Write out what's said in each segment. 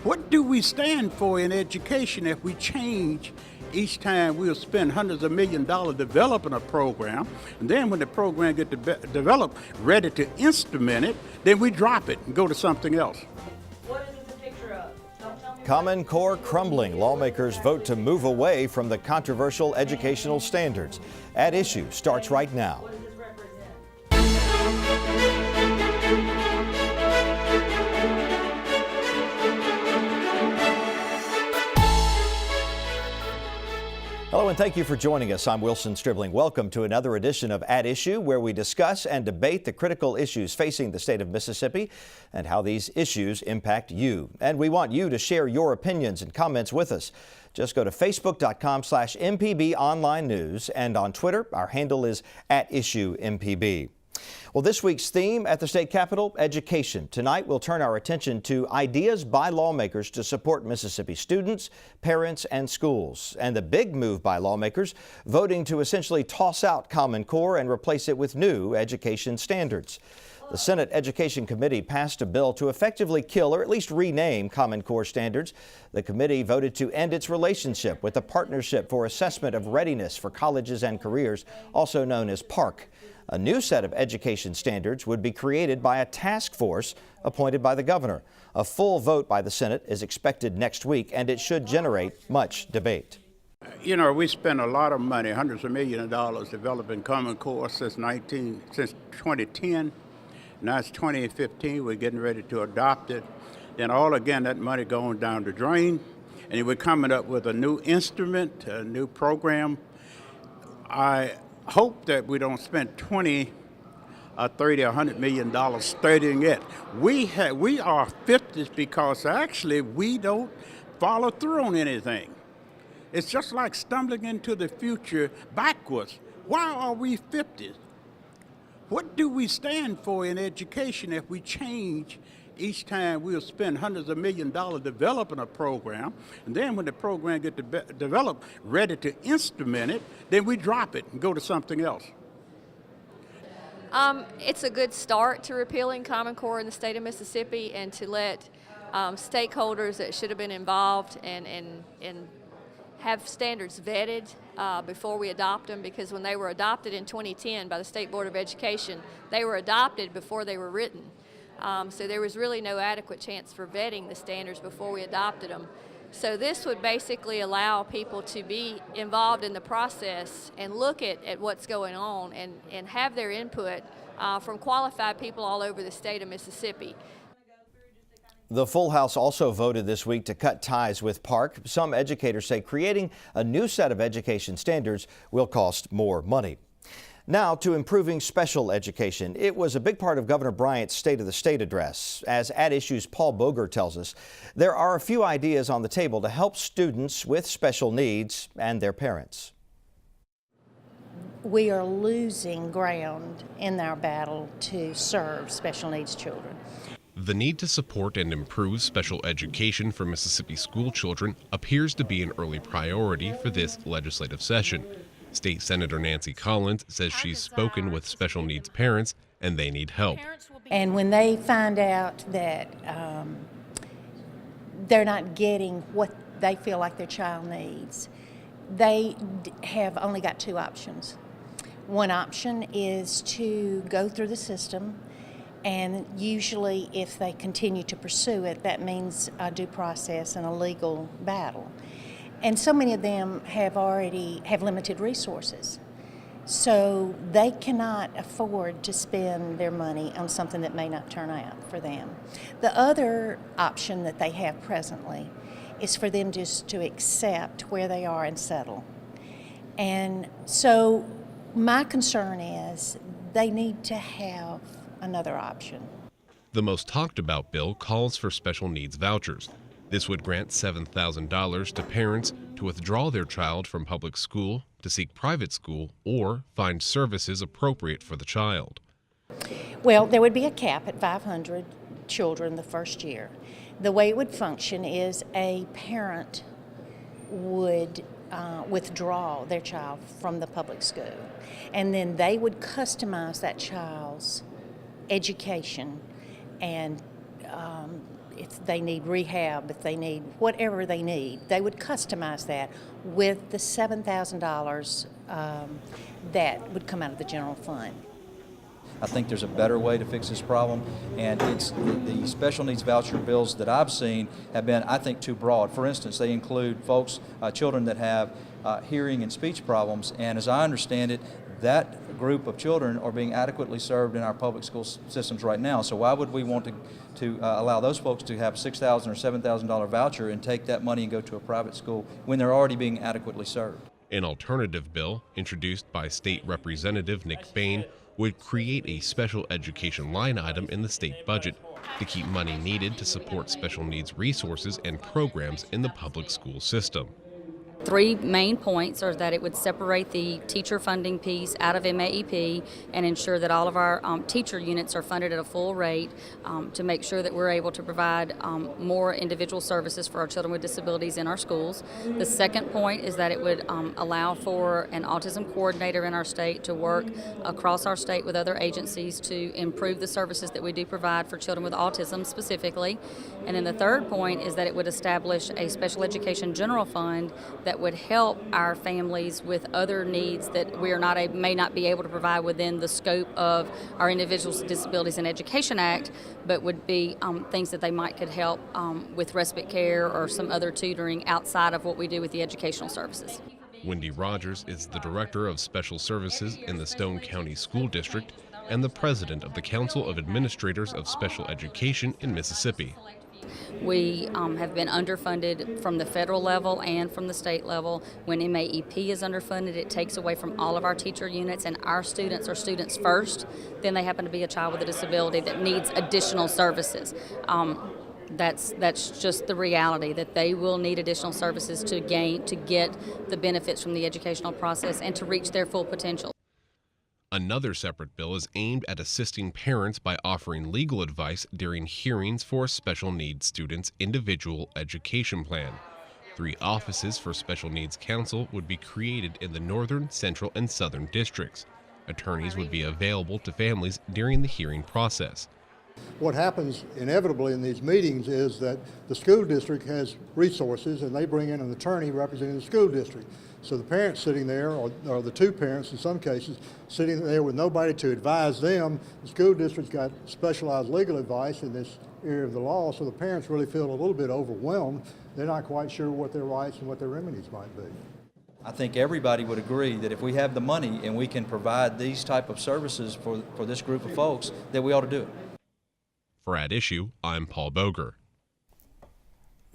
What do we stand for in education if we change each time? We'll spend hundreds of $millions developing a program, and then when the program gets developed, ready to instrument it, then we drop it and go to something else. What is this a picture of? Don't tell me. Common Core crumbling. Lawmakers vote to move away from the controversial educational standards. At Issue starts right now. What does this represent? Hello and thank you for joining us. I'm Wilson Stribling. Welcome to another edition of At Issue, where we discuss and debate the critical issues facing the state of Mississippi and how these issues impact you. And we want you to share your opinions and comments with us. Just go to facebook.com/MPB Online News, and on Twitter, our handle is @IssueMPB. Well, this week's theme at the state capitol, education. Tonight, we'll turn our attention to ideas by lawmakers to support Mississippi students, parents, and schools. And the big move by lawmakers, voting to essentially toss out Common Core and replace it with new education standards. The Senate Education Committee passed a bill to effectively kill or at least rename Common Core standards. The committee voted to end its relationship with the Partnership for Assessment of Readiness for Colleges and Careers, also known as PARC. A new set of education standards would be created by a task force appointed by the governor. A full vote by the Senate is expected next week, and it should generate much debate. You know, we spent a lot of money, hundreds of millions of dollars, developing Common Core since 2010. Now it's 2015. We're getting ready to adopt it. Then all again, that money going down the drain, and we're coming up with a new instrument, a new program. I hope that we don't spend 20 or 30 or $100 million studying it. We are 50s because actually we don't follow through on anything. It's just like stumbling into the future backwards. Why are we 50s? What do we stand for in education if we change each time? We'll spend hundreds of $millions developing a program, and then when the program gets developed, ready to instrument it, then we drop it and go to something else. It's a good start to repealing Common Core in the state of Mississippi, and to let stakeholders that should have been involved and have standards vetted before we adopt them, because when they were adopted in 2010 by the State Board of Education, they were adopted before they were written. So there was really no adequate chance for vetting the standards before we adopted them. So this would basically allow people to be involved in the process and look at what's going on and have their input from qualified people all over the state of Mississippi. The full House also voted this week to cut ties with PARC. Some educators say creating a new set of education standards will cost more money. Now to improving special education. It was a big part of Governor Bryant's State of the State address. As At Issue's Paul Boger tells us, there are a few ideas on the table to help students with special needs and their parents. We are losing ground in our battle to serve special needs children. The need to support and improve special education for Mississippi school children appears to be an early priority for this legislative session. State Senator Nancy Collins says she's spoken with special needs parents and they need help. And when they find out that they're not getting what they feel like their child needs, they have only got two options. One option is to go through the system, and usually if they continue to pursue it, that means a due process and a legal battle. And so many of them have limited resources. So they cannot afford to spend their money on something that may not turn out for them. The other option that they have presently is for them just to accept where they are and settle. And so my concern is they need to have another option. The most talked about bill calls for special needs vouchers. This would grant $7,000 to parents to withdraw their child from public school, to seek private school, or find services appropriate for the child. Well, there would be a cap at 500 children the first year. The way it would function is a parent would withdraw their child from the public school, and then they would customize that child's education and if they need rehab, if they need whatever they need, they would customize that with the $7,000 that would come out of the general fund. I think there's a better way to fix this problem, and it's the special needs voucher bills that I've seen have been, I think, too broad. For instance, they include folks, children that have hearing and speech problems, and as I understand it, that group of children are being adequately served in our public school systems right now. So why would we want to allow those folks to have $6,000 or $7,000 voucher and take that money and go to a private school when they're already being adequately served? An alternative bill, introduced by State Representative Nick Bain, would create a special education line item in the state budget to keep money needed to support special needs resources and programs in the public school system. Three main points are that it would separate the teacher funding piece out of MAEP and ensure that all of our teacher units are funded at a full rate to make sure that we're able to provide more individual services for our children with disabilities in our schools. The second point is that it would allow for an autism coordinator in our state to work across our state with other agencies to improve the services that we do provide for children with autism specifically. And then the third point is that it would establish a special education general fund that would help our families with other needs that we are may not be able to provide within the scope of our Individuals with Disabilities in Education Act, but would be things that they could help with respite care or some other tutoring outside of what we do with the educational services. Wendy Rogers is the Director of Special Services in the Stone County School District and the President of the Council of Administrators of Special Education in Mississippi. We have been underfunded from the federal level and from the state level. When MAEP is underfunded, it takes away from all of our teacher units, and our students are students first. Then they happen to be a child with a disability that needs additional services. That's just the reality, that they will need additional services to get the benefits from the educational process and to reach their full potential. Another separate bill is aimed at assisting parents by offering legal advice during hearings for a special needs student's individual education plan. 3 offices for Special Needs Counsel would be created in the northern, central, and southern districts. Attorneys would be available to families during the hearing process. What happens inevitably in these meetings is that the school district has resources and they bring in an attorney representing the school district. So the parents sitting there, or the 2 parents in some cases, sitting there with nobody to advise them. The school district's got specialized legal advice in this area of the law, so the parents really feel a little bit overwhelmed. They're not quite sure what their rights and what their remedies might be. I think everybody would agree that if we have the money and we can provide these type of services for this group of folks, that we ought to do it. For At Issue, I'm Paul Boger.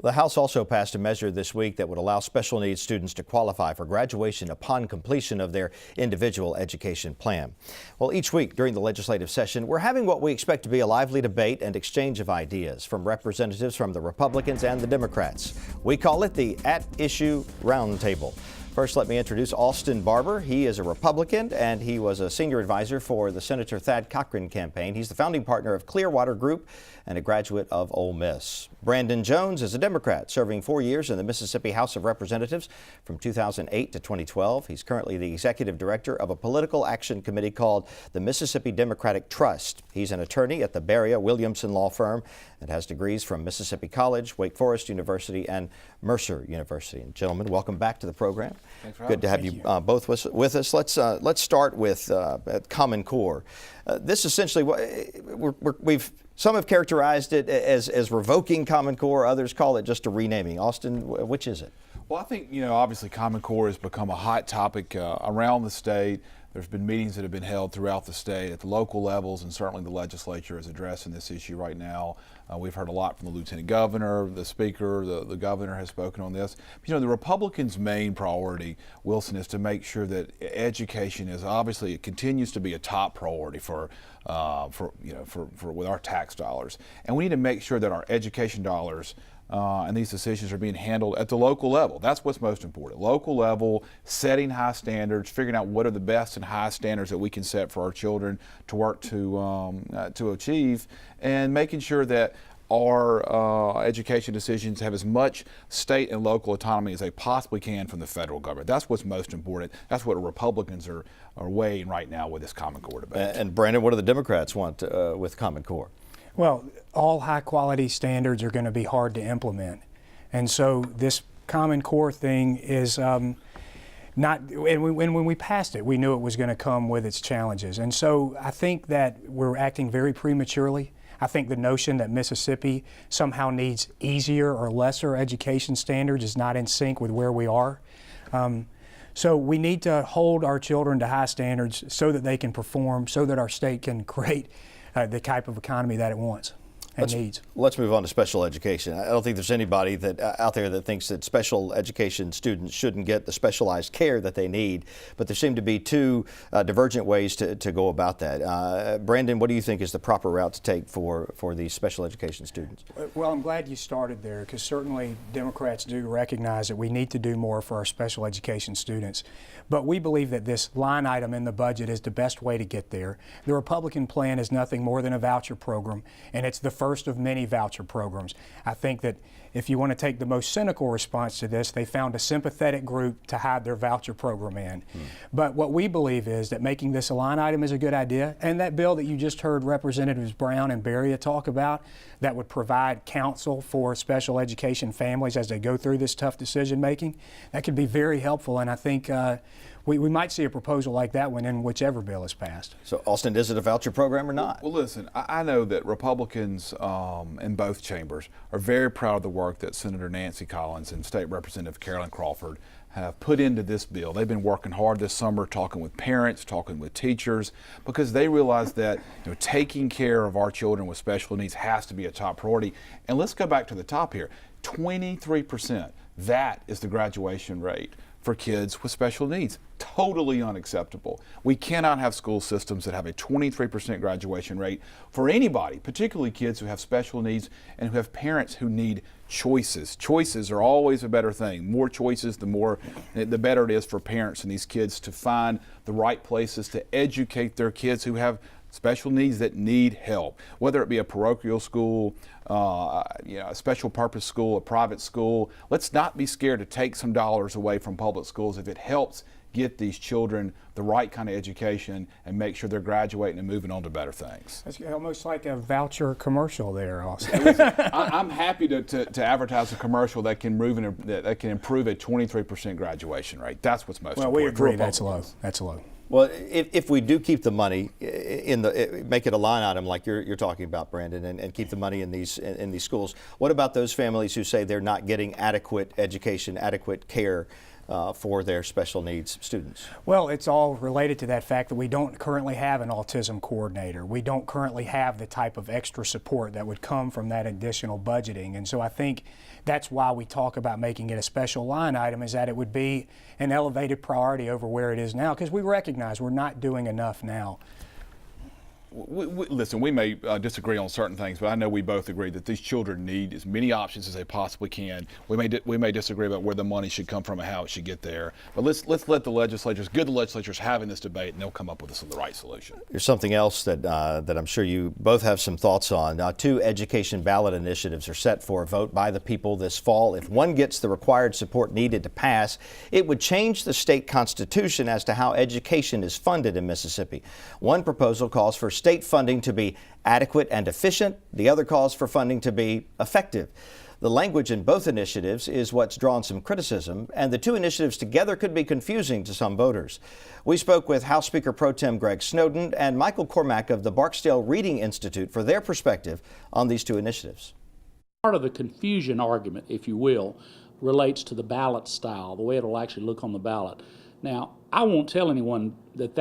The House also passed a measure this week that would allow special needs students to qualify for graduation upon completion of their individual education plan. Well, each week during the legislative session, we're having what we expect to be a lively debate and exchange of ideas from representatives from the Republicans and the Democrats. We call it the At Issue Roundtable. First, let me introduce Austin Barbour. He is a Republican, and he was a senior advisor for the Senator Thad Cochran campaign. He's the founding partner of Clearwater Group and a graduate of Ole Miss. Brandon Jones is a Democrat, serving 4 years in the Mississippi House of Representatives from 2008 to 2012. He's currently the executive director of a political action committee called the Mississippi Democratic Trust. He's an attorney at the Beria Williamson Law Firm and has degrees from Mississippi College, Wake Forest University, and Mercer University. And gentlemen, welcome back to the program. Thanks for having us. Good to have you both with us. Let's start with Common Core. This essentially, some have characterized it as revoking Common Core. Others call it just a renaming. Austin, which is it? Well, I think, obviously Common Core has become a hot topic around the state. There's been meetings that have been held throughout the state at the local levels, and certainly the legislature is addressing this issue right now. We've heard a lot from the lieutenant governor, the speaker, the governor has spoken on this. The Republicans' main priority, Wilson, is to make sure that education is it continues to be a top priority for with our tax dollars, and we need to make sure that our education dollars and these decisions are being handled at the local level. That's what's most important. Local level, setting high standards, figuring out what are the best and highest standards that we can set for our children to work to achieve, and making sure that our education decisions have as much state and local autonomy as they possibly can from the federal government. That's what's most important. That's what Republicans are weighing right now with this Common Core debate. And Brandon, what do the Democrats want with Common Core? Well, all high-quality standards are going to be hard to implement. And so this Common Core thing is not, and when we passed it, we knew it was going to come with its challenges. And so I think that we're acting very prematurely. I think the notion that Mississippi somehow needs easier or lesser education standards is not in sync with where we are. So we need to hold our children to high standards so that they can perform, so that our state can create the type of economy that it wants and needs. Let's move on to special education. I don't think there's anybody that out there that thinks that special education students shouldn't get the specialized care that they need, but there seem to be two divergent ways to go about that. Brandon, what do you think is the proper route to take for these special education students? Well, I'm glad you started there, because certainly Democrats do recognize that we need to do more for our special education students. But we believe that this line item in the budget is the best way to get there. The Republican plan is nothing more than a voucher program, and it's the first of many voucher programs. I think that if you want to take the most cynical response to this, they found a sympathetic group to hide their voucher program in. But what we believe is that making this a line item is a good idea, and that bill that you just heard Representatives Brown and Beria talk about that would provide counsel for special education families as they go through this tough decision making, that could be very helpful, and I think we might see a proposal like that one in whichever bill is passed. So, Austin, is it a voucher program or not? Well, listen, I know that Republicans in both chambers are very proud of the work that Senator Nancy Collins and State Representative Carolyn Crawford have put into this bill. They've been working hard this summer, talking with parents, talking with teachers, because they realize that taking care of our children with special needs has to be a top priority. And let's go back to the top here. 23%, that is the graduation rate for kids with special needs. Totally unacceptable. We cannot have school systems that have a 23% graduation rate for anybody, particularly kids who have special needs and who have parents who need choices. Choices are always a better thing. More choices, the better it is for parents and these kids to find the right places to educate their kids who have special needs that need help, whether it be a parochial school, a special purpose school, a private school. Let's not be scared to take some dollars away from public schools if it helps get these children the right kind of education and make sure they're graduating and moving on to better things. It's almost like a voucher commercial there, Austin. I'm happy to advertise a commercial that can improve a 23% graduation rate. That's what's most important. Well, we agree that's low. That's low. Well, if we do keep the money make it a line item like you're talking about, Brandon, and keep the money in these schools, what about those families who say they're not getting adequate education, adequate care for their special needs students? Well, it's all related to that fact that we don't currently have an autism coordinator. We don't currently have the type of extra support that would come from that additional budgeting. And so I think that's why we talk about making it a special line item, is that it would be an elevated priority over where it is now, because we recognize we're not doing enough now. Listen, we may disagree on certain things, but I know we both agree that these children need as many options as they possibly can. We may disagree about where the money should come from and how it should get there. But let's let the legislatures, the legislatures having this debate, and they'll come up with the right solution. There's something else that I'm sure you both have some thoughts on. Two education ballot initiatives are set for a vote by the people this fall. If one gets the required support needed to pass, it would change the state constitution as to how education is funded in Mississippi. One proposal calls for state funding to be adequate and efficient. The other calls for funding to be effective. The language in both initiatives is what's drawn some criticism, and the two initiatives together could be confusing to some voters. We spoke with House Speaker Pro Tem Greg Snowden and Michael Cormack of the Barksdale Reading Institute for their perspective on these two initiatives. Part of the confusion argument, if you will, relates to the ballot style, the way it'll actually look on the ballot. Now, I won't tell anyone that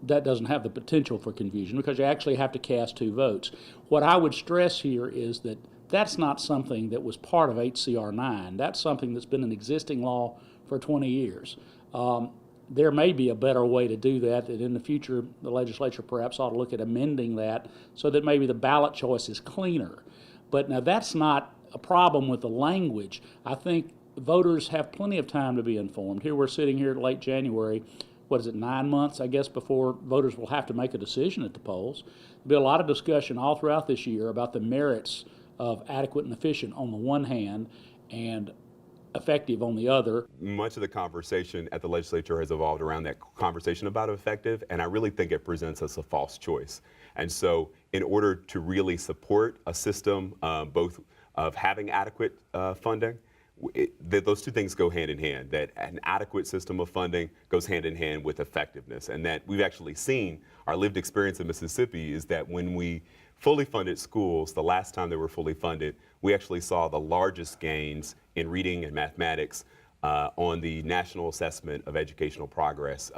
that doesn't have the potential for confusion, because you actually have to cast two votes. What I would stress here is that that's not something that was part of HCR 9. That's something that's been an existing law for 20 years. There may be a better way to do that in the future the legislature perhaps ought to look at amending that so that maybe the ballot choice is cleaner. But now that's not a problem with the language. I think voters have plenty of time to be informed. Here we're sitting here late January. 9 months, I guess, before voters will have to make a decision at the polls. There'll be a lot of discussion all throughout this year about the merits of adequate and efficient on the one hand, and effective on the other. Much of the conversation at the legislature has evolved around that conversation about effective, and I really think it presents us a false choice. And so in order to really support a system both of having adequate funding, those two things go hand in hand, that an adequate system of funding goes hand in hand with effectiveness. And that we've actually seen, our lived experience in Mississippi is that when we fully funded schools, the last time they were fully funded, we actually saw the largest gains in reading and mathematics on the National Assessment of Educational Progress,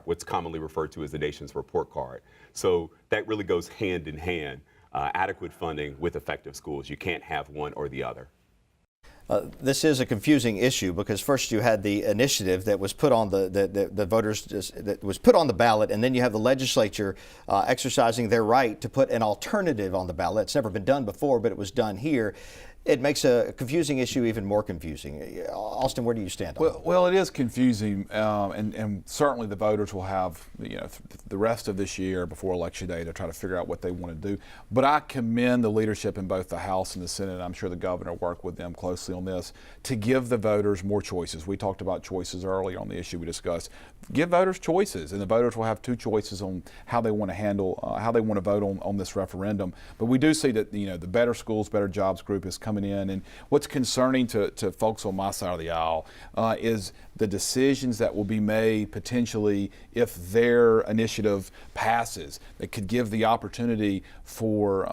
what's commonly referred to as the nation's report card. So that really goes hand in hand, adequate funding with effective schools. You can't have one or the other. This is a confusing issue because first you had the initiative that was put on the voters that was put on the ballot, and then you have the legislature exercising their right to put an alternative on the ballot. It's never been done before, but it was done here. It makes a confusing issue even more confusing. Austin, where do you stand on it? Well, it is confusing, and certainly the voters will have the rest of this year before Election Day to try to figure out what they want to do. But I commend the leadership in both the House and the Senate. I'm sure the governor worked with them closely on this to give the voters more choices. We talked about choices earlier on the issue we discussed. Give voters choices, and the voters will have two choices on how they want to handle, how they want to vote on this referendum. But we do see that the Better Schools, Better Jobs group is coming in, and what's concerning to folks on my side of the aisle is the decisions that will be made potentially if their initiative passes. That could give the opportunity for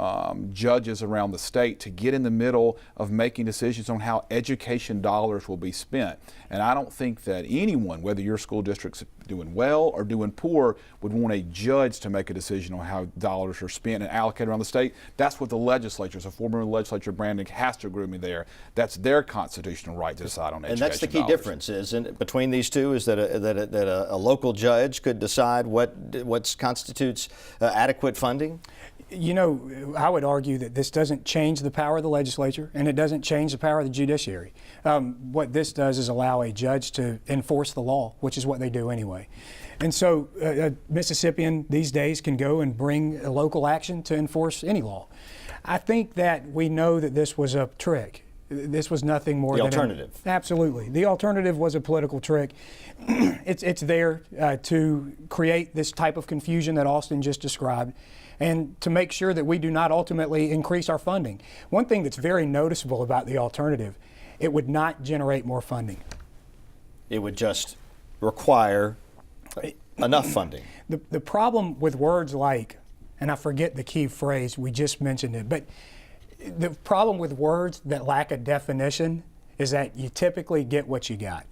judges around the state to get in the middle of making decisions on how education dollars will be spent. And I don't think that anyone, whether your school district's doing well or doing poor, would want a judge to make a decision on how dollars are spent and allocated around the state. That's what the legislature, so former legislature Brandon has to agree with me there. That's their constitutional right to decide on education. And that's the key dollars. difference is between these two is that a local judge could decide what constitutes adequate funding. I would argue that this doesn't change the power of the legislature, and it doesn't change the power of the judiciary. What this does is allow a judge to enforce the law, which is what they do anyway. And so a Mississippian these days can go and bring a local action to enforce any law. I think that we know that this was a trick. This was nothing more than the alternative. Absolutely. The alternative was a political trick. It's there to create this type of confusion that Austin just described, and to make sure that we do not ultimately increase our funding. One thing that's very noticeable about the alternative, it would not generate more funding. It would just require enough funding. The problem with words like, and I forget the key phrase, we just mentioned it, but the problem with words that lack a definition is that you typically get what you got.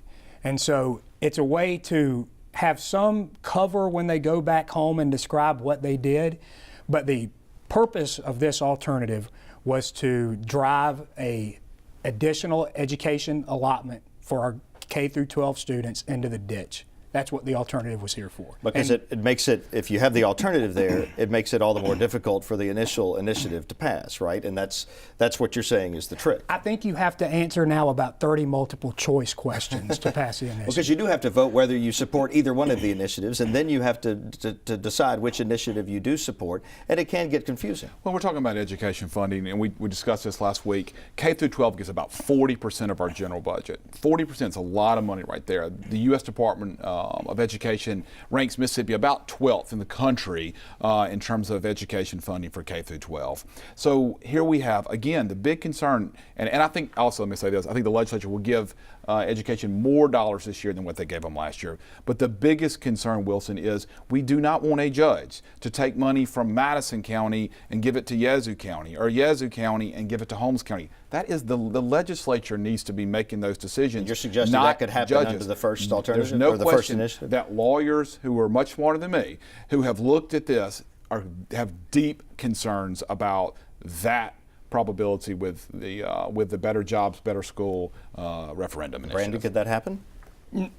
And so it's a way to have some cover when they go back home and describe what they did. But the purpose of this alternative was to drive a additional education allotment for our K through 12 students into the ditch. That's what the alternative was here for. Because it makes it, if you have the alternative there, it makes it all the more difficult for the initial initiative to pass, right? And that's what you're saying is the trick. I think you have to answer now about 30 multiple choice questions to pass the initiative. Because you do have to vote whether you support either one of the initiatives, and then you have to decide which initiative you do support, and it can get confusing. Well, we're talking about education funding, and we discussed this last week. K through 12 gets about 40% of our general budget. 40% is a lot of money right there. The U.S. Department of Education ranks Mississippi about 12th in the country in terms of education funding for K through 12. So here we have, again, the big concern, and I think also, let me say this, I think the legislature will give education more dollars this year than what they gave them last year. But the biggest concern, Wilson, is we do not want a judge to take money from Madison County and give it to Yazoo County, or Yazoo County and give it to Holmes County. That is the legislature needs to be making those decisions. You're suggesting that could happen judges. under the first alternative, There's no or the question first initiative? That lawyers who are much smarter than me, who have looked at this, have deep concerns about that probability with the Better Jobs, Better School referendum initiative. Brandon, could that happen?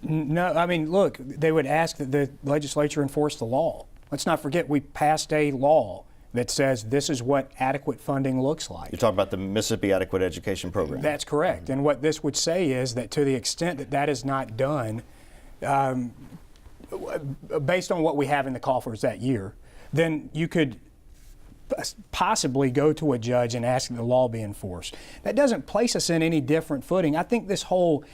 No, I mean, look, they would ask that the legislature enforce the law. Let's not forget we passed a law that says this is what adequate funding looks like. You're talking about the Mississippi Adequate Education Program. That's correct. And what this would say is that to the extent that that is not done, based on what we have in the coffers that year, then you could possibly go to a judge and ask that the law be enforced. That doesn't place us in any different footing. I think this whole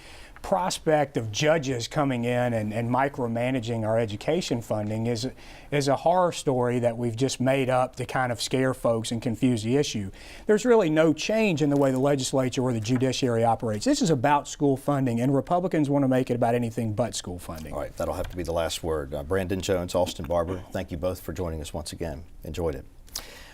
prospect of judges coming in and micromanaging our education funding is a horror story that we've just made up to kind of scare folks and confuse the issue. There's really no change in the way the legislature or the judiciary operates. This is about school funding, and Republicans want to make it about anything but school funding. All right, that'll have to be the last word. Brandon Jones, Austin Barbour, thank you both for joining us once again. Enjoyed it.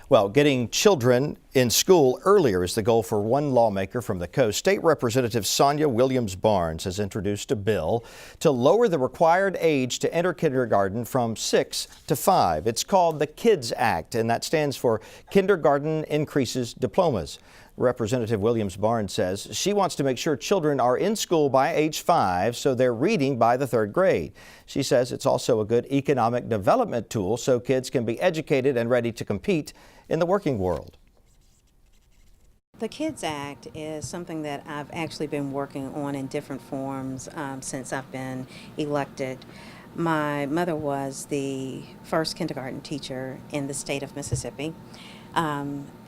Well, getting children in school earlier is the goal for one lawmaker from the coast. State Representative Sonia Williams-Barnes has introduced a bill to lower the required age to enter kindergarten from 6 to 5. It's called the KIDS Act, and that stands for Kindergarten Increases Diplomas. Representative Williams-Barnes says she wants to make sure children are in school by age 5 so they're reading by the 3rd grade. She says it's also a good economic development tool so kids can be educated and ready to compete in the working world. The KIDS Act is something that I've actually been working on in different forms since I've been elected. My mother was the first kindergarten teacher in the state of Mississippi.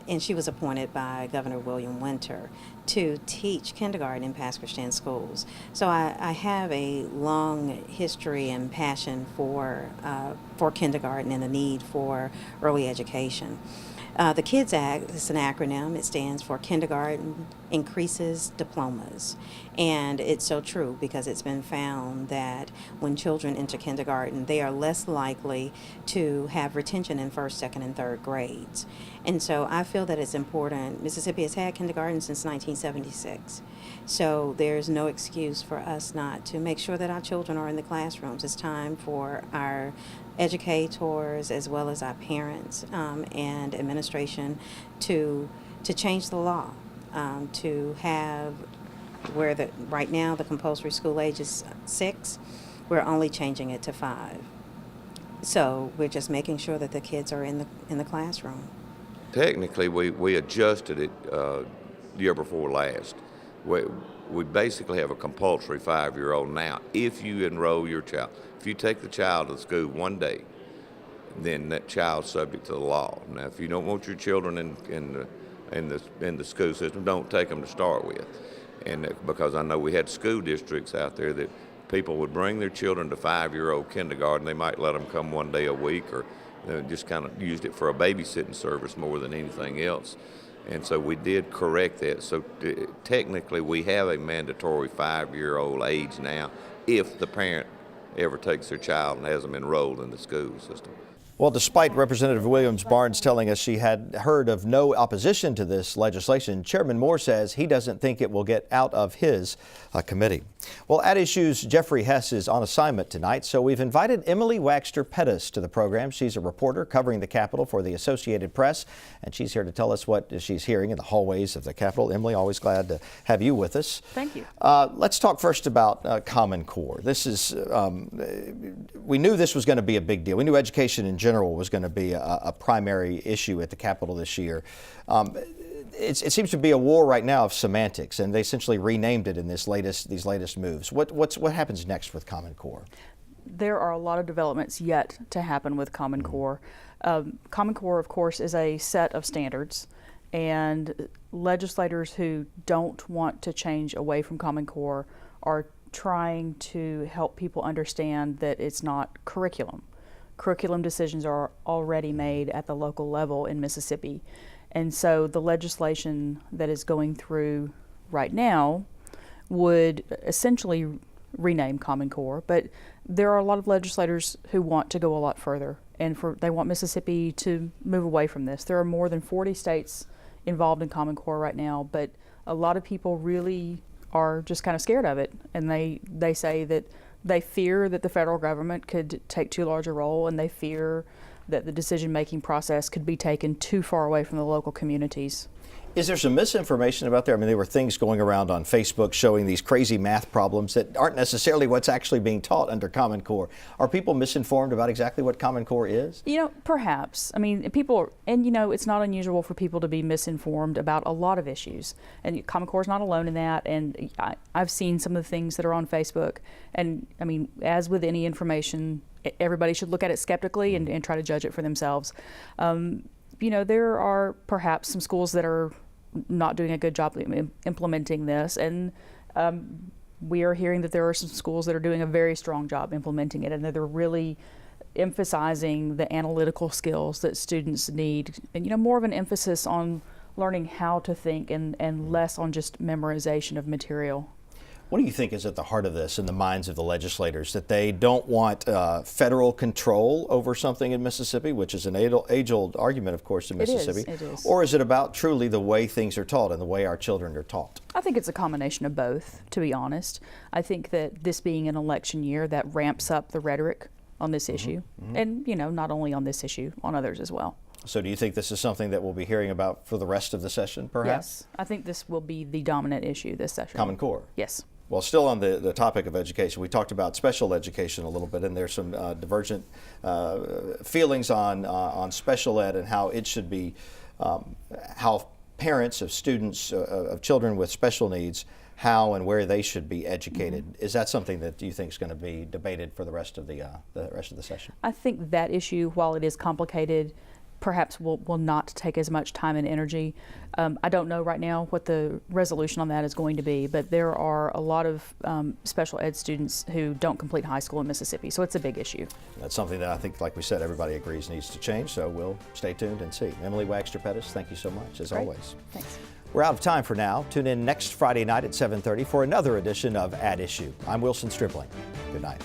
And she was appointed by Governor William Winter to teach kindergarten in Pasquistan schools. So I have a long history and passion for kindergarten and the need for early education. The KIDS Act is an acronym. It stands for Kindergarten Increases Diplomas. And it's so true because it's been found that when children enter kindergarten, they are less likely to have retention in 1st, 2nd, and 3rd grades. And so I feel that it's important. Mississippi has had kindergarten since 1976. So there's no excuse for us not to make sure that our children are in the classrooms. It's time for our educators as well as our parents and administration to change the law, to have where right now the compulsory school age is 6, we're only changing it to 5. So we're just making sure that the kids are in the classroom. Technically, we adjusted it year before last. We basically have a compulsory 5-year-old now. If you enroll your child, if you take the child to school one day, then that child's subject to the law. Now, if you don't want your children in the school system, don't take them to start with. And because I know we had school districts out there that people would bring their children to 5-year-old kindergarten. They might let them come one day a week, or just kind of used it for a babysitting service more than anything else. And so we did correct that. So technically we have a mandatory 5-year-old age now if the parent ever takes their child and has them enrolled in the school system. Well, despite Representative Williams-Barnes telling us she had heard of no opposition to this legislation, Chairman Moore says he doesn't think it will get out of his committee. Well, at Issues, Jeffrey Hess is on assignment tonight, so we've invited Emily Wagster Pettus to the program. She's a reporter covering the Capitol for the Associated Press, and she's here to tell us what she's hearing in the hallways of the Capitol. Emily, always glad to have you with us. Thank you. Let's talk first about Common Core. This is, we knew this was going to be a big deal. We knew education in general was going to be a primary issue at the Capitol this year. It seems to be a war right now of semantics, and they essentially renamed it in these latest moves. What happens next with Common Core? There are a lot of developments yet to happen with Common Core. Common Core, of course, is a set of standards, and legislators who don't want to change away from Common Core are trying to help people understand that it's not curriculum. Curriculum decisions are already made at the local level in Mississippi. And so the legislation that is going through right now would essentially rename Common Core, but there are a lot of legislators who want to go a lot further, and they want Mississippi to move away from this. There are more than 40 states involved in Common Core right now, but a lot of people really are just kind of scared of it, and they say that they fear that the federal government could take too large a role, and they fear that the decision-making process could be taken too far away from the local communities. Is there some misinformation about there? I mean, there were things going around on Facebook showing these crazy math problems that aren't necessarily what's actually being taught under Common Core. Are people misinformed about exactly what Common Core is? You know, perhaps. I mean, and you know, it's not unusual for people to be misinformed about a lot of issues. And Common Core is not alone in that. And I've seen some of the things that are on Facebook. And I mean, as with any information, everybody should look at it skeptically and try to judge it for themselves. you know, there are perhaps some schools that are not doing a good job implementing this, and we are hearing that there are some schools that are doing a very strong job implementing it, and that they're really emphasizing the analytical skills that students need, and, you know, more of an emphasis on learning how to think and less on just memorization of material. What do you think is at the heart of this in the minds of the legislators, that they don't want federal control over something in Mississippi, which is an age-old argument, of course, in Mississippi? It is. Or is it about truly the way things are taught and the way our children are taught? I think it's a combination of both, to be honest. I think that this being an election year, that ramps up the rhetoric on this issue. And, you know, not only on this issue, on others as well. So do you think this is something that we'll be hearing about for the rest of the session, perhaps? Yes, I think this will be the dominant issue this session. Common Core? Yes. Well, still on the topic of education, we talked about special education a little bit, and there's some divergent feelings on special ed and how it should be, how parents of students, of children with special needs, how and where they should be educated. Is that something that you think is going to be debated for the rest of the session? I think that issue, while it is complicated, perhaps will not take as much time and energy. I don't know right now what the resolution on that is going to be, but there are a lot of special ed students who don't complete high school in Mississippi, so it's a big issue. That's something that I think, like we said, everybody agrees needs to change, so we'll stay tuned and see. Emily Wagster Pettus, thank you so much, as always. Thanks. We're out of time for now. Tune in next Friday night at 7:30 for another edition of At Issue. I'm Wilson Stribling. Good night.